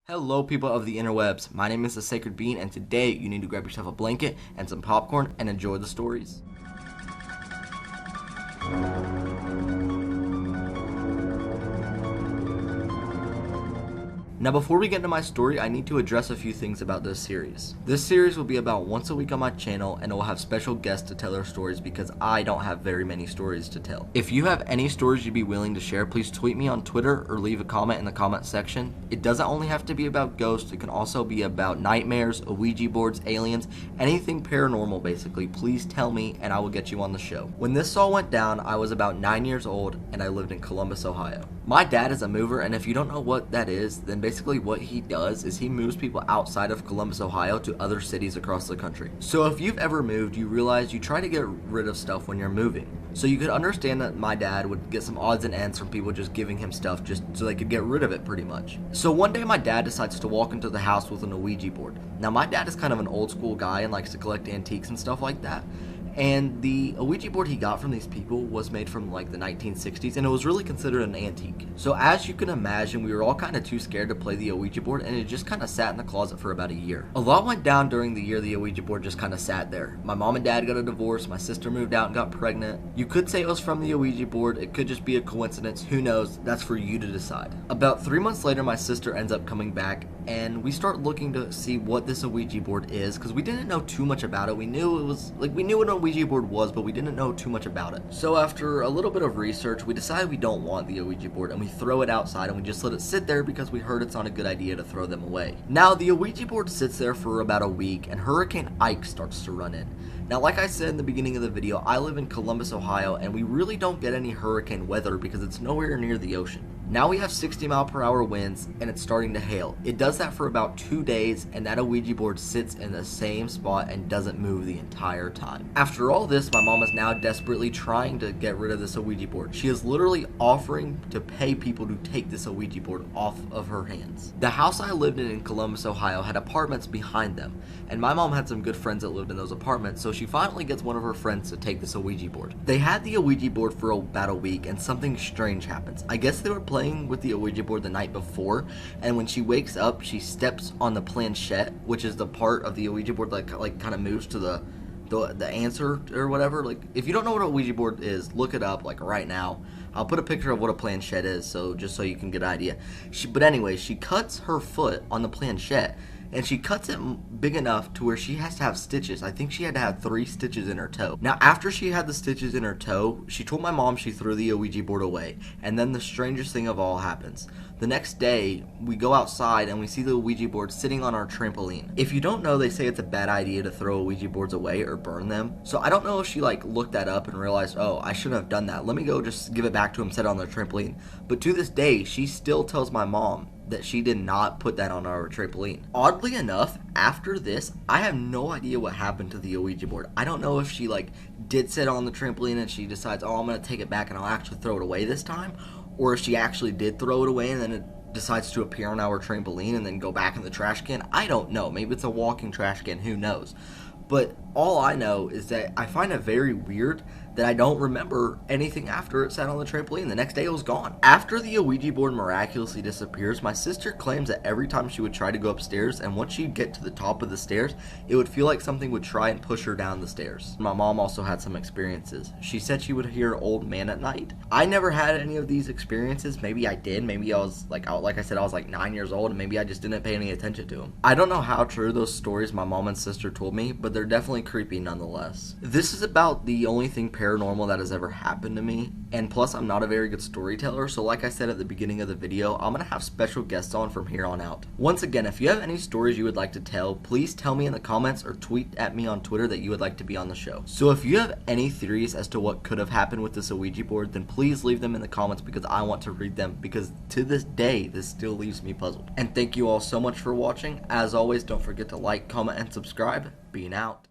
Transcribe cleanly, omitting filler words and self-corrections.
Hello, people of the interwebs. My name is the Sacred Bean, and today you need to grab yourself a blanket and some popcorn and enjoy the stories. Now, before we get into my story, I need to address a few things about this series. This series will be about once a week on my channel, and it will have special guests to tell their stories because I don't have very many stories to tell. If you have any stories you'd be willing to share, please tweet me on Twitter or leave a comment in the comment section. It doesn't only have to be about ghosts, it can also be about nightmares, Ouija boards, aliens, anything paranormal basically. Please tell me and I will get you on the show. When this all went down, I was about 9 years old and I lived in Columbus, Ohio. My dad is a mover, and if you don't know what that is, then basically what he does is he moves people outside of Columbus, Ohio to other cities across the country. So if you've ever moved, you realize you try to get rid of stuff when you're moving. So you could understand that my dad would get some odds and ends from people just giving him stuff just so they could get rid of it pretty much. So one day my dad decides to walk into the house with an Ouija board. Now my dad is kind of an old school guy and likes to collect antiques and stuff like that. And the Ouija board he got from these people was made from like the 1960s, and it was really considered an antique. So as you can imagine, we were all kind of too scared to play the Ouija board, and it just kind of sat in the closet for about a year. A lot went down during the year the Ouija board just kind of sat there. My mom and dad got a divorce, my sister moved out and got pregnant. You could say it was from the Ouija board, it could just be a coincidence, who knows, that's for you to decide. About 3 months later, my sister ends up coming back, and we start looking to see what this Ouija board is, because we didn't know too much about it. We knew it was, we knew what an Ouija board was, but we didn't know too much about it. So after a little bit of research, we decided we don't want the Ouija board, and we throw it outside, and we just let it sit there because we heard it's not a good idea to throw them away. Now, the Ouija board sits there for about a week, and Hurricane Ike starts to run in. Now, like I said in the beginning of the video, I live in Columbus, Ohio, and we really don't get any hurricane weather because it's nowhere near the ocean. Now we have 60-mile-per-hour winds, and it's starting to hail. It does that for about 2 days, and that Ouija board sits in the same spot and doesn't move the entire time. After all this, my mom is now desperately trying to get rid of this Ouija board. She is literally offering to pay people to take this Ouija board off of her hands. The house I lived in Columbus, Ohio had apartments behind them, and my mom had some good friends that lived in those apartments, so she finally gets one of her friends to take this Ouija board. They had the Ouija board for about a week, and something strange happens. I guess they were playing with the Ouija board the night before, and when she wakes up, she steps on the planchette, which is the part of the Ouija board that like kind of moves to the answer or whatever. Like, if you don't know what a Ouija board is, look it up like right now. I'll put a picture of what a planchette is, so just so you can get an idea. But anyway, she cuts her foot on the planchette, and she cuts it big enough to where she has to have stitches. I think she had to have 3 stitches in her toe. Now, after she had the stitches in her toe, she told my mom she threw the Ouija board away. And then the strangest thing of all happens. The next day, we go outside and we see the Ouija board sitting on our trampoline. If you don't know, they say it's a bad idea to throw Ouija boards away or burn them. So I don't know if she like looked that up and realized, oh, I shouldn't have done that. Let me go just give it back to him, set it on the trampoline. But to this day, she still tells my mom that she did not put that on our trampoline. Oddly enough, after this, I have no idea what happened to the Ouija board. I don't know if she like did sit on the trampoline and she decides, oh, I'm gonna take it back and I'll actually throw it away this time, or if she actually did throw it away and then it decides to appear on our trampoline and then go back in the trash can. I don't know. Maybe it's a walking trash can, who knows. But all I know is that I find it very weird that I don't remember anything after it sat on the trampoline. The next day it was gone. After the Ouija board miraculously disappears, my sister claims that every time she would try to go upstairs, and once she'd get to the top of the stairs, it would feel like something would try and push her down the stairs. My mom also had some experiences. She said she would hear an old man at night. I never had any of these experiences. Maybe I did. Maybe I was like I said, I was like 9 years old, and maybe I just didn't pay any attention to them. I don't know how true those stories my mom and sister told me, but they're definitely creepy nonetheless. This is about the only thing paranormal that has ever happened to me, and plus I'm not a very good storyteller, so like I said at the beginning of the video, I'm gonna have special guests on from here on out. Once again, if you have any stories you would like to tell, please tell me in the comments or tweet at me on Twitter that you would like to be on the show. So if you have any theories as to what could have happened with this Ouija board, then please leave them in the comments because I want to read them, because to this day this still leaves me puzzled. And thank you all so much for watching. As always, don't forget to like, comment, and subscribe. Being out.